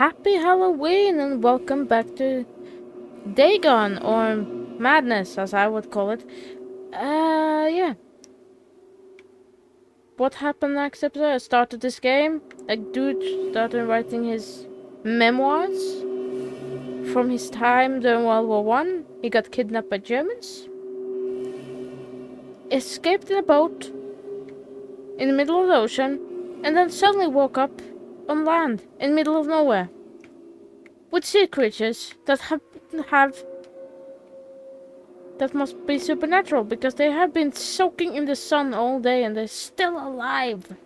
Happy Halloween and welcome back to Dagon, or Madness as I would call it. Yeah. What happened next episode? I started this game. A dude started writing his memoirs from his time during World War One. He got kidnapped by Germans. Escaped in a boat in the middle of the ocean. And then suddenly woke up on land in the middle of nowhere. With sea creatures that that must be supernatural because they have been soaking in the sun all day and they're still alive.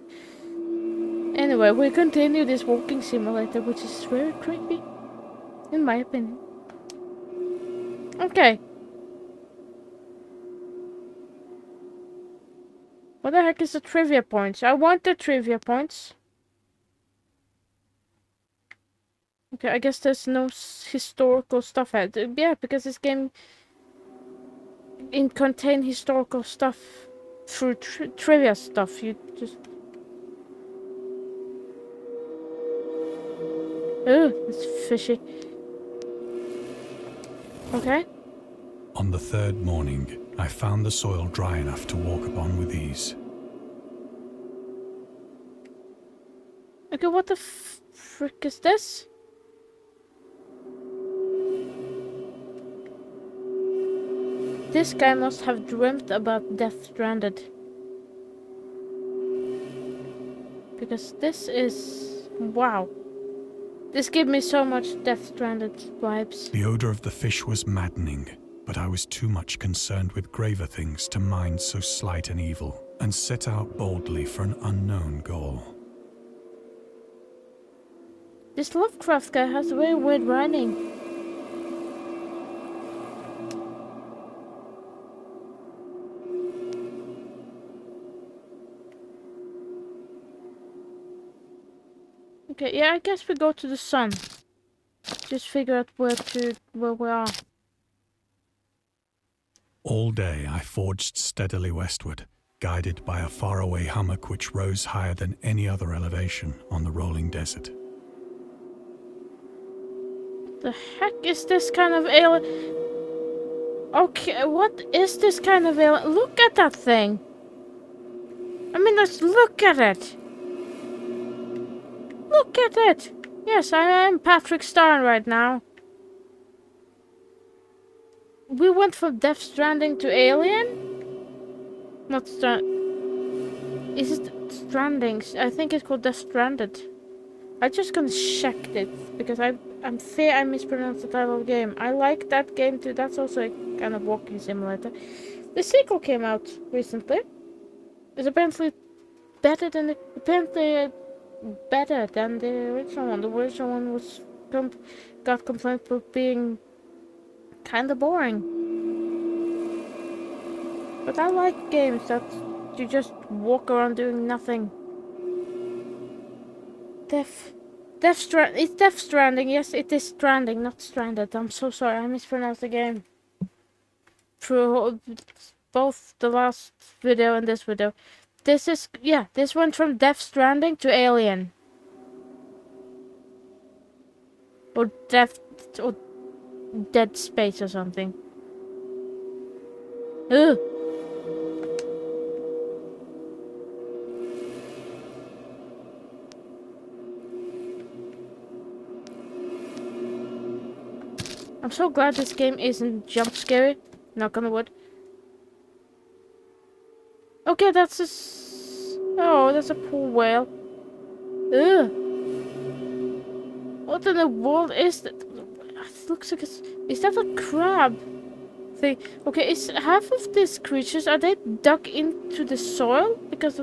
Anyway, we continue this walking simulator, which is very creepy, in my opinion. Okay. What the heck is the trivia points? I want the trivia points. Okay, I guess there's no historical stuff here. Yeah, because this game contain historical stuff through trivia stuff. You just... Oh, it's fishy. Okay. On the third morning, I found the soil dry enough to walk upon with ease. Okay, what the frick is this? This guy must have dreamt about Death Stranded. Because this is... wow. This gave me so much Death Stranded vibes. The odor of the fish was maddening, but I was too much concerned with graver things to mind so slight an evil, and set out boldly for an unknown goal. This Lovecraft guy has very weird writing. Okay, yeah, I guess we go to the sun. Just figure out where we are. All day I forged steadily westward, guided by a faraway hummock which rose higher than any other elevation on the rolling desert. The heck is this kind of alien? Okay, what is this kind of alien? Look at that thing! I mean, let's look at it! Look at it! Yes, I am Patrick Starr right now. We went from Death Stranding to Alien? Not Is it Stranding? I think it's called Death Stranded. I'm just gonna check it because I'm fear I mispronounced the title of the game. I like that game too. That's also a kind of walking simulator. The sequel came out recently. It's apparently better than the original one. The original one was got complaints for being kind of boring. But I like games that you just walk around doing nothing. It's Death Stranding. Yes, it is Stranding, not Stranded. I'm so sorry. I mispronounced the game. Through both the last video and this video. This went from Death Stranding to Alien. Or Dead Space or something. Ugh. I'm so glad this game isn't jump scary. Knock on the wood. Okay, that's that's a poor whale. Ugh. What in the world is that? It looks like is that a crab thing? Okay, is half of these creatures, are they dug into the soil? Because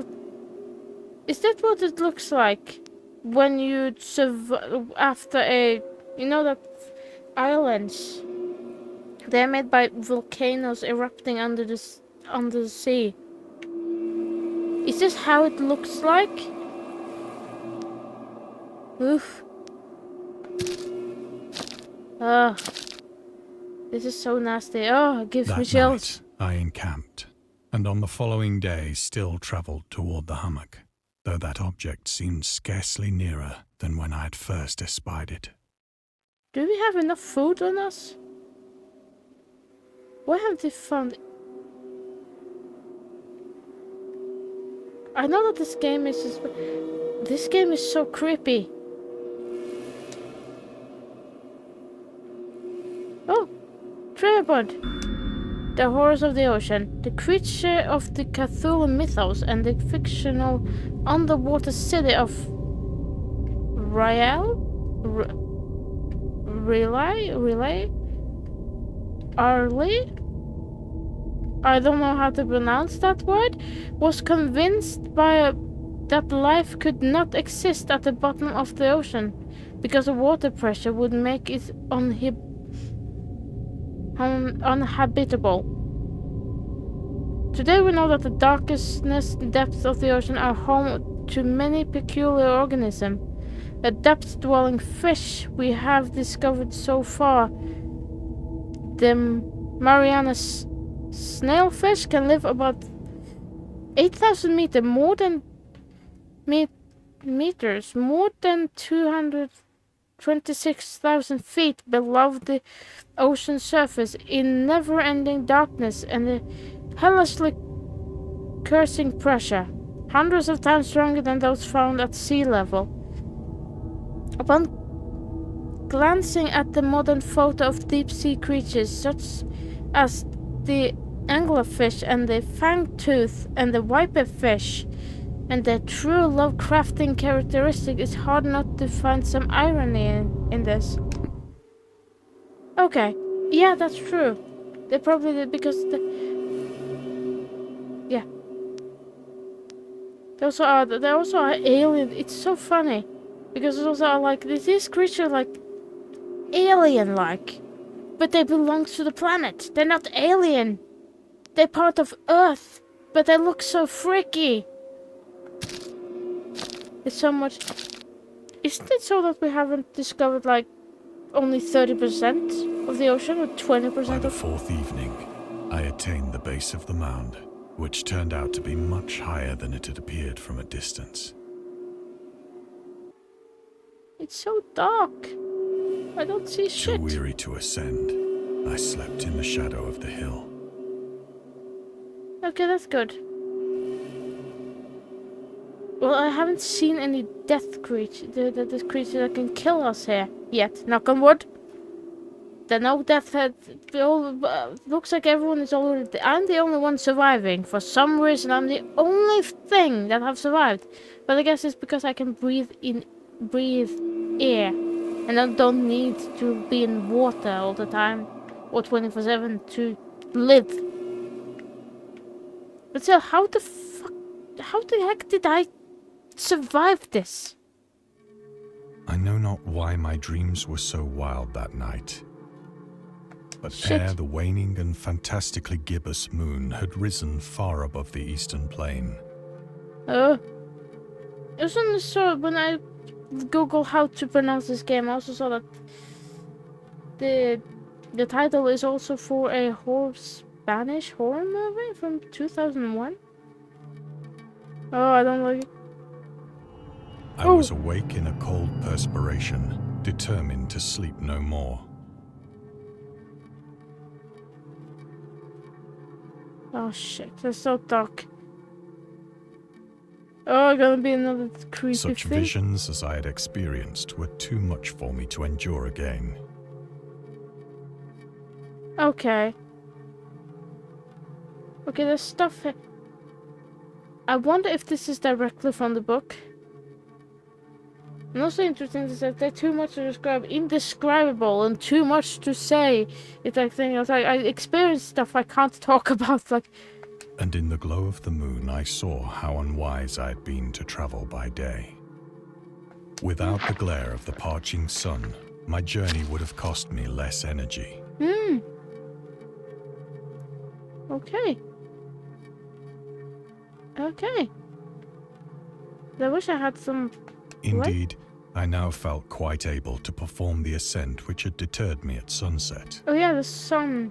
is that what it looks like when you survive after that islands? They're made by volcanoes erupting under the sea. Is this how it looks like? Oof. Ugh. This is so nasty. Oh, it gives me chills. That night I encamped, and on the following day still travelled toward the hummock. though that object seemed scarcely nearer than when I had first espied it. Do we have enough food on us? Where have they found? I know that this game is just... This game is so creepy. Oh, Tribord. The horrors of the ocean, the creature of the Cthulhu mythos, and the fictional underwater city of Relay? Arley? I don't know how to pronounce that word, was convinced that life could not exist at the bottom of the ocean, because the water pressure would make it uninhabitable. Today we know that the darkest depths of the ocean are home to many peculiar organisms. A depth-dwelling fish we have discovered so far, the Mariana snailfish, can live about 8,000 meters, more than 226,000 feet below the ocean surface, in never-ending darkness and a hellishly cursing pressure, hundreds of times stronger than those found at sea level. Upon glancing at the modern photo of deep-sea creatures such as the anglerfish and the fangtooth and the viperfish, and their true Lovecraftian characteristic, it's hard not to find some irony in this. Okay, yeah, that's true. They probably did because yeah. They also are alien. It's so funny because those are like these creatures like alien-like, but they belong to the planet. They're not alien. They're part of Earth, but they look so freaky. It's so much. Isn't it so that we haven't discovered like only 30% of the ocean, or 20%? By the fourth evening, I attained the base of the mound, which turned out to be much higher than it had appeared from a distance. It's so dark. I don't see shit. Too weary to ascend, I slept in the shadow of the hill. Okay, that's good. Well, I haven't seen any death creature, the creature that can kill us here yet. Knock on wood. There are no death head. Looks like everyone is already. I'm the only one surviving. For some reason, I'm the only thing that have survived. But I guess it's because I can breathe air, and I don't need to be in water all the time or 24/7 to live. But still, how the heck did I survive this? I know not why my dreams were so wild that night. But Shit. ere the waning and fantastically gibbous moon had risen far above the eastern plain. Oh. I also saw when I Google how to pronounce this game, I also saw that the title is also for a Spanish horror movie from 2001. Oh, I don't like it. I was awake in a cold perspiration, determined to sleep no more. Oh shit, that's so dark. Oh, gonna be another creepy Such thing. visions as I had experienced were too much for me to endure again. Okay. Okay, there's stuff here. I wonder if this is directly from the book. And also interesting is that there's too much to describe, indescribable, and too much to say. It's like thing. It's like I experienced stuff I can't talk about. Like. And in the glow of the moon, I saw how unwise I had been to travel by day. Without the glare of the parching sun, my journey would have cost me less energy. Okay. Okay. I wish I had some. Indeed, I now felt quite able to perform the ascent which had deterred me at sunset. Oh yeah, the sun.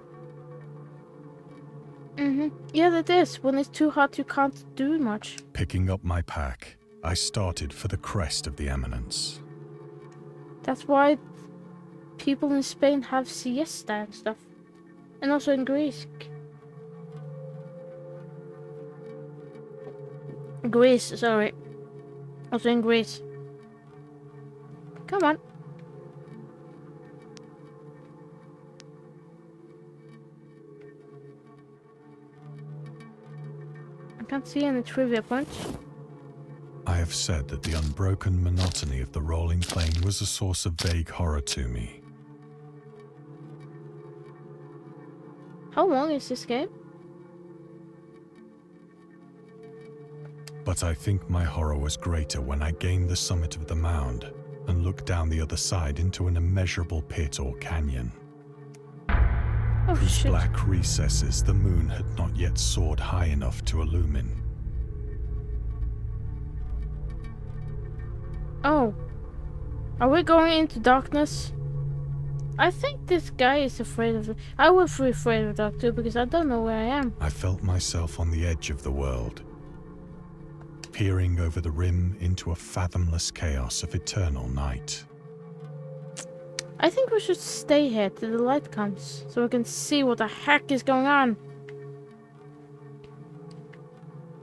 Yeah, that is. When it's too hot, you can't do much. Picking up my pack, I started for the crest of the eminence. That's why people in Spain have siesta and stuff. And also in Greece. Greece, sorry. Also in Greece. Come on. I can't see any trivia points. I have said that the unbroken monotony of the rolling plain was a source of vague horror to me. How long is this game? But I think my horror was greater when I gained the summit of the mound and looked down the other side into an immeasurable pit or canyon. Oh Whose shit. black recesses the moon had not yet soared high enough to illumine. Oh. Are we going into darkness? I think this guy is afraid of it. I would be afraid of dark too because I don't know where I am. I felt myself on the edge of the world, peering over the rim into a fathomless chaos of eternal night. I think we should stay here till the light comes so we can see what the heck is going on.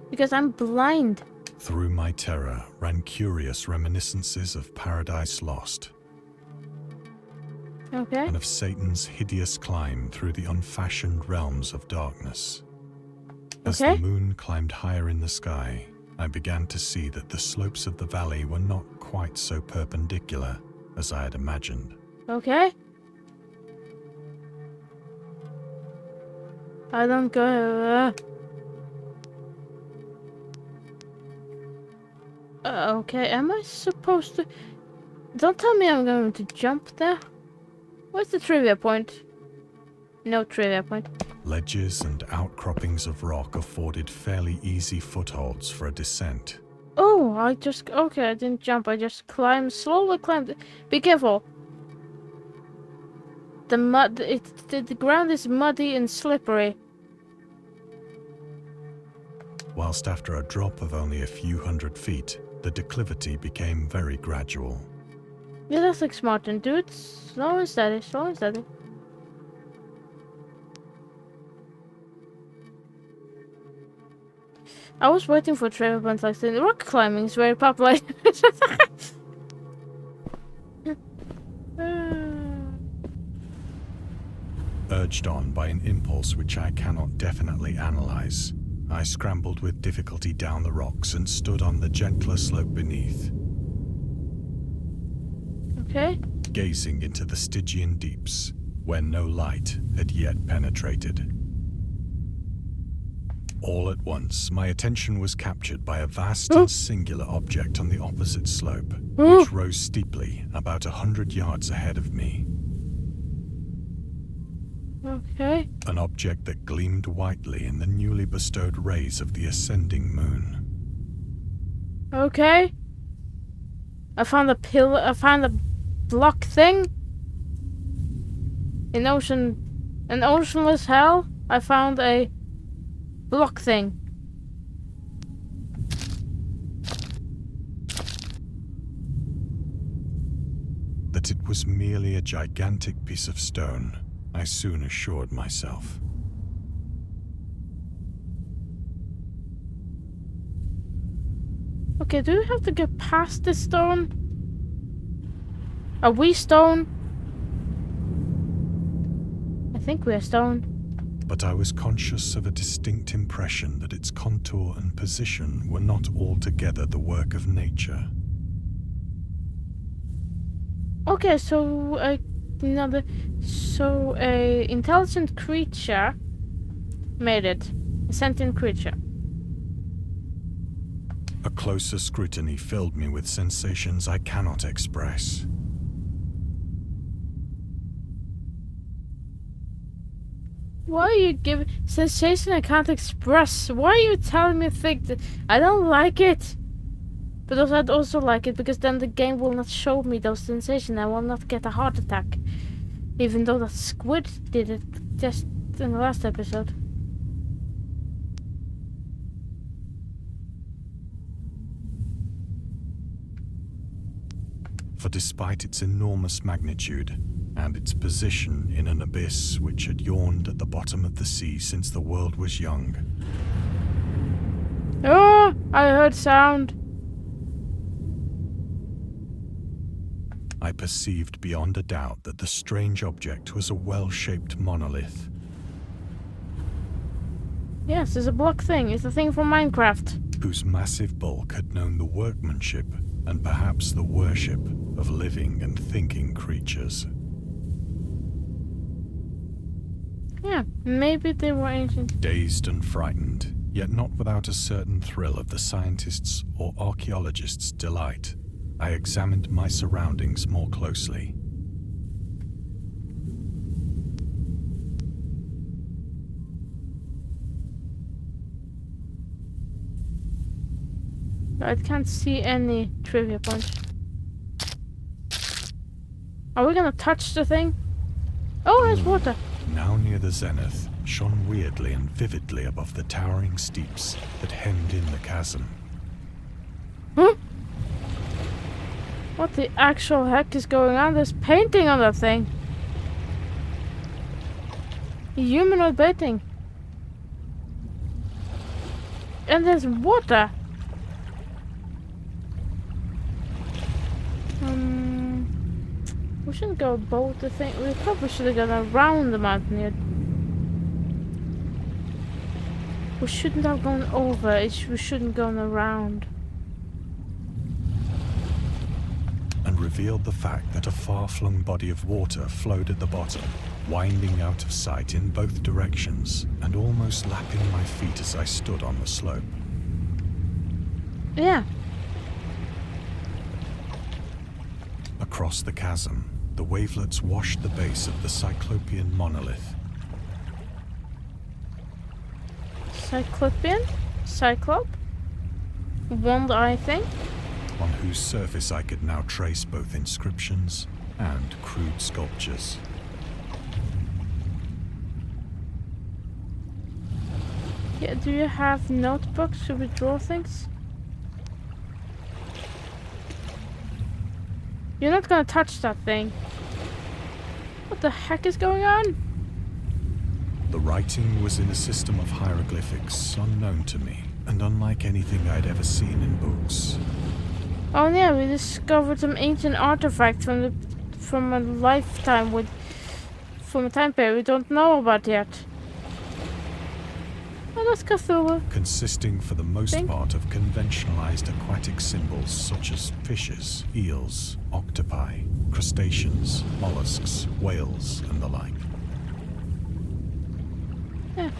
Because I'm blind. Through my terror ran curious reminiscences of Paradise Lost. Okay. And of Satan's hideous climb through the unfashioned realms of darkness. As Okay. the moon climbed higher in the sky, I began to see that the slopes of the valley were not quite so perpendicular as I had imagined. Okay. I don't go. Okay, am I supposed to? Don't tell me I'm going to jump there. What's the trivia point? No trivia point. Ledges and outcroppings of rock afforded fairly easy footholds for a descent. Oh, okay, I didn't jump, I just slowly climbed. Be careful. The ground is muddy and slippery. Whilst after a drop of only a few hundred feet, the declivity became very gradual. Yeah, that's like Martin. Do it slow and steady, slow and steady. I was waiting for trivia points like this. Rock climbing is very popular. Urged on by an impulse which I cannot definitely analyze, I scrambled with difficulty down the rocks and stood on the gentler slope beneath, Okay. gazing into the Stygian deeps, where no light had yet penetrated. All at once, my attention was captured by a vast and singular object on the opposite slope, which rose steeply about 100 yards ahead of me. Okay. An object that gleamed whitely in the newly bestowed rays of the ascending moon. Okay. I found a pillar. I found a block thing. In oceanless hell, I found a block thing. That it was merely a gigantic piece of stone, I soon assured myself. Okay, do we have to get past this stone? Are we stone? I think we're stone. But I was conscious of a distinct impression that its contour and position were not altogether the work of nature. Okay, so a intelligent creature made it. A sentient creature. A closer scrutiny filled me with sensations I cannot express. Why are you giving sensation I can't express? Why are you telling me things that I don't like it? But also, I'd also like it because then the game will not show me those sensations. I will not get a heart attack. Even though that squid did it just in the last episode. For despite its enormous magnitude and its position in an abyss which had yawned at the bottom of the sea since the world was young, Oh, I heard sound. I perceived beyond a doubt that the strange object was a well-shaped monolith. Yes, it's a block thing. It's a thing from Minecraft. Whose massive bulk had known the workmanship and perhaps the worship of living and thinking creatures. Yeah, maybe they were ancient. Dazed and frightened, yet not without a certain thrill of the scientist's or archaeologist's delight, I examined my surroundings more closely. I can't see any trivia points. Are we gonna touch the thing? Oh, there's water. Now near the zenith, shone weirdly and vividly above the towering steeps that hemmed in the chasm. Huh? What the actual heck is going on? There's painting on that thing. Humanoid painting. And there's water. We shouldn't go above the thing. We probably should have gone around the mountain here. We shouldn't have gone over. We shouldn't have gone around. And revealed the fact that a far-flung body of water flowed at the bottom, winding out of sight in both directions and almost lapping my feet as I stood on the slope. Yeah. Across the chasm, the wavelets washed the base of the Cyclopean monolith. Cyclopean? Cyclop? One-eye thing? On whose surface I could now trace both inscriptions and crude sculptures. Yeah, do you have notebooks to draw things? You're not gonna touch that thing. What the heck is going on? The writing was in a system of hieroglyphics unknown to me and unlike anything I'd ever seen in books. Oh yeah, we discovered some ancient artifact from a lifetime from a time period we don't know about yet. Oh, that's Cthulhu. Consisting for the most part of conventionalized aquatic symbols such as fishes, eels, octopi, crustaceans, mollusks, whales, and the like. Yeah.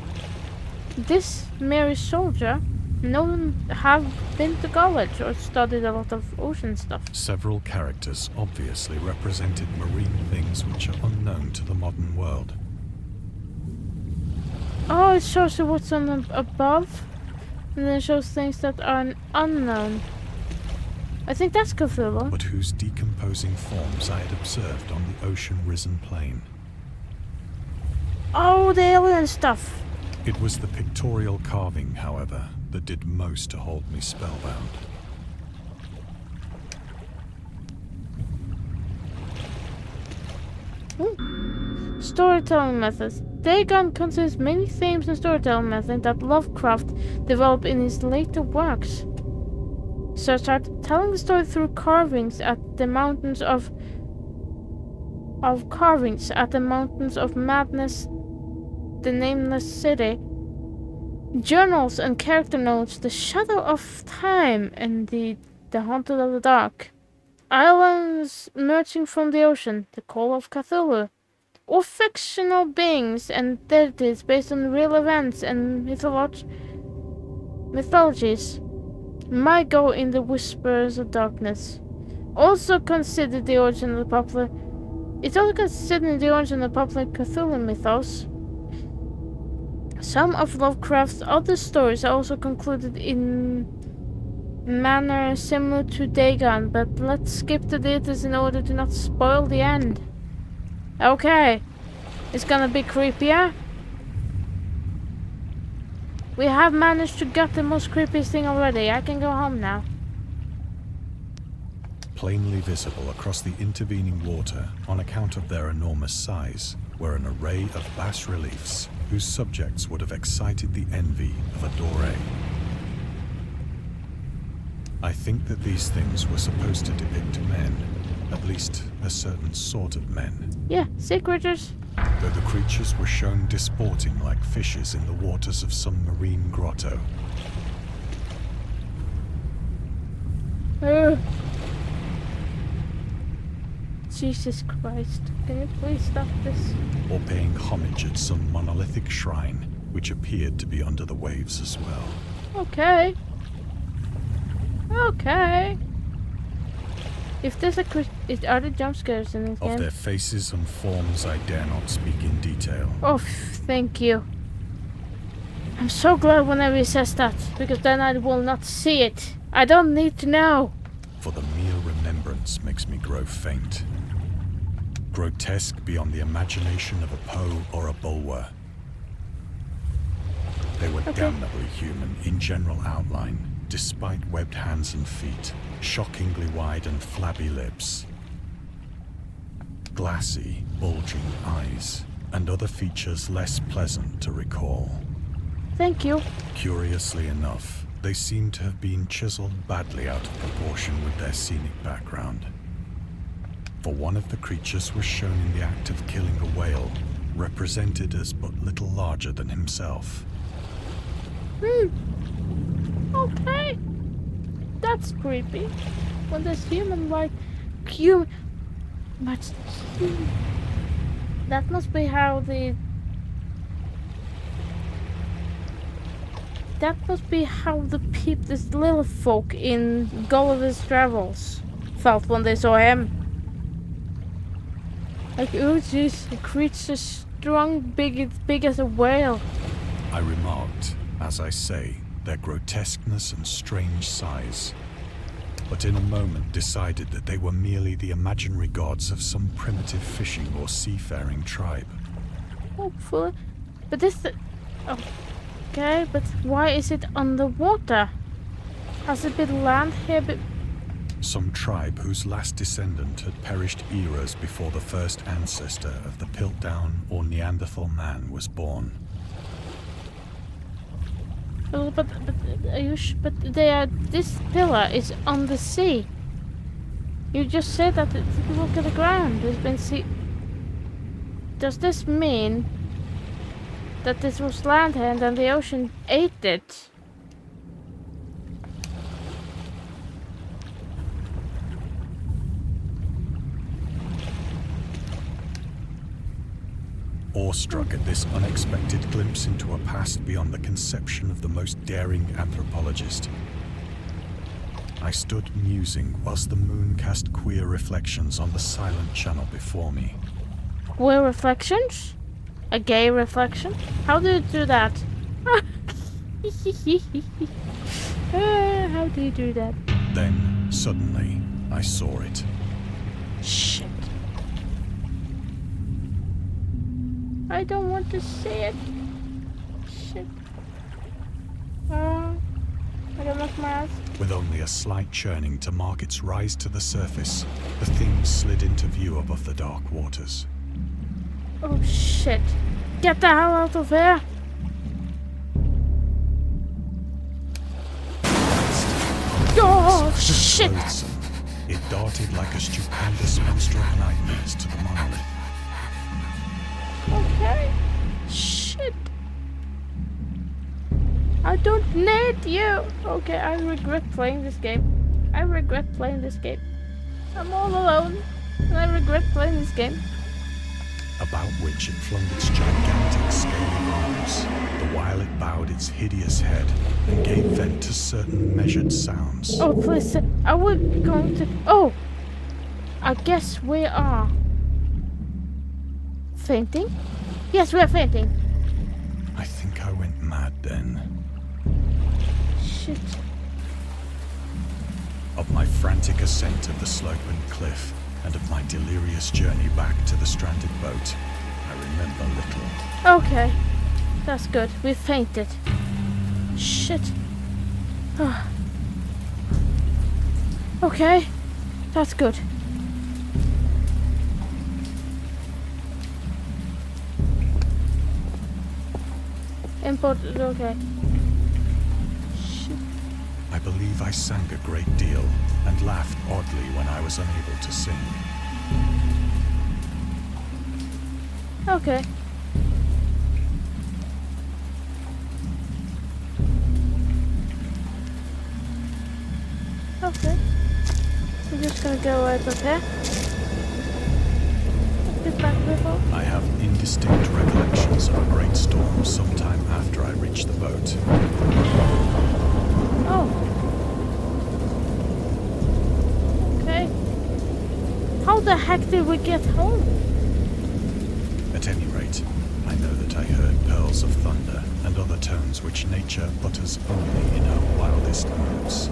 This merry soldier, no one have been to college or studied a lot of ocean stuff. Several characters obviously represented marine things which are unknown to the modern world. Oh, it shows you what's on above, and then it shows things that are unknown. I think that's Cthulhu. But whose decomposing forms I had observed on the ocean-risen plain. Oh, the alien stuff. It was the pictorial carving, however, that did most to hold me spellbound. Storytelling methods. Dagon considers many themes and storytelling methods that Lovecraft developed in his later works, such as telling the story through carvings at the mountains of madness, the nameless city, journals and character notes, the shadow of time, and the haunted of the dark, islands emerging from the ocean, the call of Cthulhu, or fictional beings and deities based on real events and mythologies might go in the whispers of darkness. Also considered the origin of the popular. It's also considered the origin of the popular Cthulhu mythos. Some of Lovecraft's other stories are also concluded in manner similar to Dagon, but let's skip the details in order to not spoil the end. Okay, it's gonna be creepier. We have managed to get the most creepiest thing already. I can go home now. plainly visible across the intervening water on account of their enormous size, were an array of bas-reliefs whose subjects would have excited the envy of a doré. I think that these things were supposed to depict men, at least a certain sort of men. Yeah, sea creatures. Though the creatures were shown disporting like fishes in the waters of some marine grotto. Jesus Christ, can you please stop this? Or paying homage at some monolithic shrine, which appeared to be under the waves as well. Okay. Okay. If there's a are there jump scares in this game? Of their faces and forms I dare not speak in detail. Oh, thank you. I'm so glad whenever he says that, because then I will not see it. I don't need to know. For the mere remembrance makes me grow faint. Grotesque beyond the imagination of a Poe or a Bulwer. They were damnably human in general outline, despite webbed hands and feet, shockingly wide and flabby lips, glassy, bulging eyes, and other features less pleasant to recall. Thank you. Curiously enough, they seem to have been chiseled badly out of proportion with their scenic background. For one of the creatures was shown in the act of killing a whale, represented as but little larger than himself. Okay. That's creepy. When there's but that must be how the this little folk in Gulliver's Travels felt when they saw him. Like, oh jeez, the creature's strong, big as a whale. I remarked, as I say, their grotesqueness and strange size, but in a moment decided that they were merely the imaginary gods of some primitive fishing or seafaring tribe. Hopefully. But this... Okay, but why is it underwater? Has it been land here? Some tribe whose last descendant had perished eras before the first ancestor of the Piltdown or Neanderthal man was born. Oh, but are you but this pillar is on the sea. You just said that if you look at the ground, there's been sea. Does this mean that this was land here and then the ocean ate it? Awestruck at this unexpected glimpse into a past beyond the conception of the most daring anthropologist, I stood musing whilst the moon cast queer reflections on the silent channel before me. Queer reflections? A gay reflection? How do you do that? How do you do that? Then, suddenly, I saw it. Shit. I don't want to see it. Shit. I don't like my ass. With only a slight churning to mark its rise to the surface, the thing slid into view above the dark waters. Oh shit. Get the hell out of here. Oh shit. Loathsome, it darted like a stupendous monster of nightmares to the monolith. Okay. Shit. I don't need you. Okay, I regret playing this game. I regret playing this game. I'm all alone, and I regret playing this game. About which it flung its gigantic scaly arms, the while it bowed its hideous head and gave vent to certain measured sounds. Oh, please, are we going to... Oh! I guess we are... fainting? Yes, we are fainting. I think I went mad then. Shit. Of my frantic ascent of the sloping cliff and of my delirious journey back to the stranded boat, I remember little. Okay. That's good. We fainted. Shit. Okay. That's good. Import, okay. Shit. I believe I sang a great deal and laughed oddly when I was unable to sing. Okay. Okay. We're just gonna go right up here. Get back to the boat. I have indistinct recollections of a great storm sometime after I reached the boat. Oh. Okay. How the heck did we get home? At any rate, I know that I heard pearls of thunder and other tones which nature utters only in her wildest moods.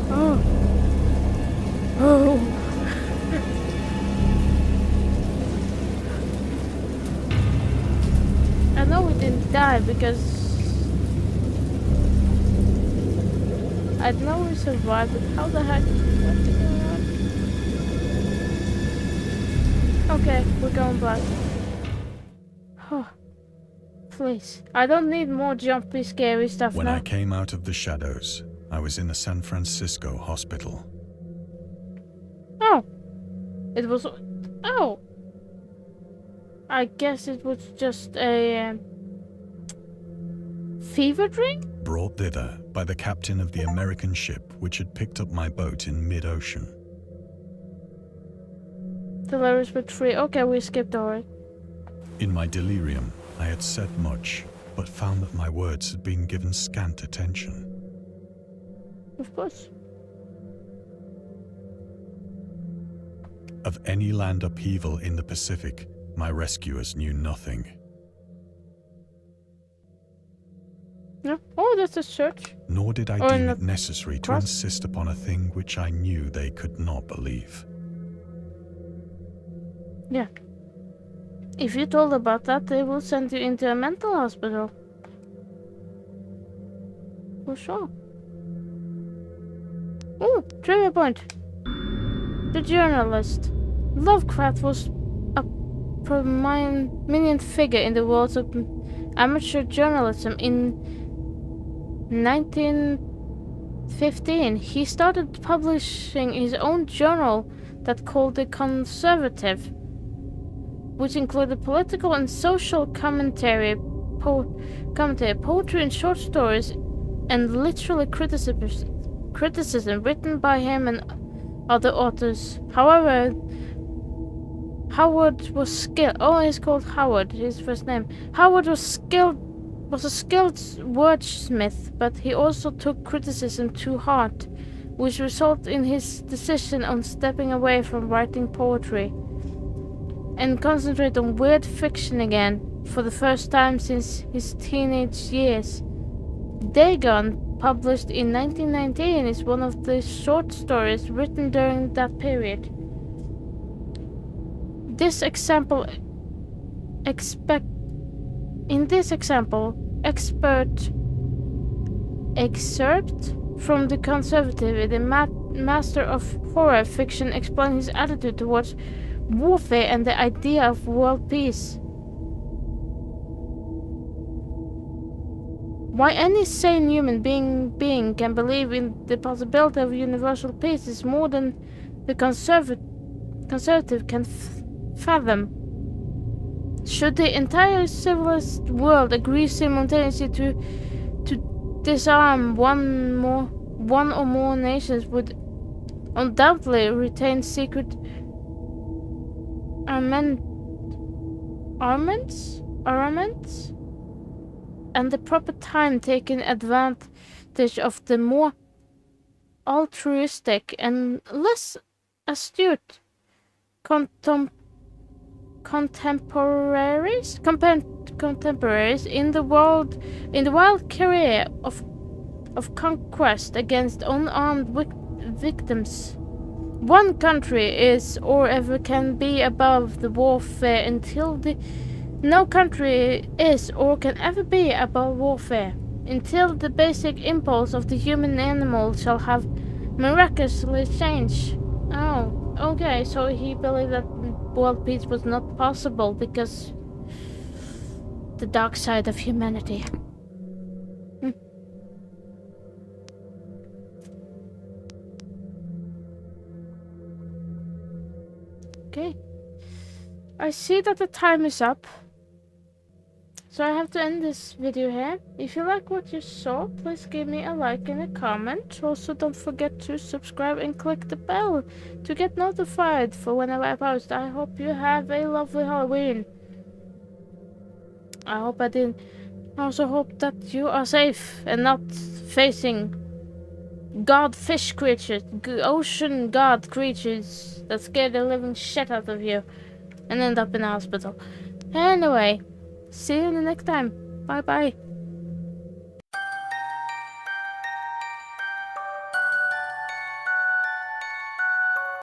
Oh. Oh. I know we didn't die because I know we survived, but how the heck? What's going on? Okay, we're going back. Oh, please. I don't need more jumpy, scary stuff When now. I came out of the shadows, I was in a San Francisco hospital. Oh. It was... Oh. I guess it was just a... fever dream? Brought thither by the captain of the American ship which had picked up my boat in mid-ocean. Delirious with 3. Okay, we skipped over it. In my delirium, I had said much, but found that my words had been given scant attention. Of course. Of any land upheaval in the Pacific, my rescuers knew nothing. No. Oh, that's a search. Nor did I Or deem in it the necessary to cross- insist upon a thing which I knew they could not believe. Yeah. If you told about that, they will send you into a mental hospital. For sure. Ooh, trivia point. The journalist. Lovecraft was a prominent figure in the world of amateur journalism. In 1915, he started publishing his own journal that called The Conservative, which included political and social commentary, poetry and short stories, and literary criticism written by him and other authors. However, Howard was skilled. Oh, he's called Howard, his first name. Howard was a skilled wordsmith, but he also took criticism to heart, which resulted in his decision on stepping away from writing poetry and concentrate on weird fiction again for the first time since his teenage years. Dagon, published in 1919, is one of the short stories written during that period. In this excerpt from The Conservative, the master of horror fiction explains his attitude towards warfare and the idea of world peace. Why any sane human being can believe in the possibility of universal peace is more than the conservative can fathom. Should the entire civilized world agree simultaneously to disarm one or more nations would undoubtedly retain secret armaments, and the proper time taken advantage of the more altruistic and less astute contemporaries in the wild career of conquest against unarmed victims. One country is or ever can be above the warfare until no country is or can ever be above warfare until the basic impulse of the human animal shall have miraculously change. Oh, okay, so he believed that world peace was not possible because the dark side of humanity. Hmm. Okay. I see that the time is up. So I have to end this video here. If you like what you saw, please give me a like and a comment. Also, don't forget to subscribe and click the bell to get notified for whenever I post. I hope you have a lovely Halloween. I hope I didn't. I also hope that you are safe and not facing god fish creatures, ocean god creatures that scare the living shit out of you and end up in a hospital. Anyway, see you in the next time. Bye bye.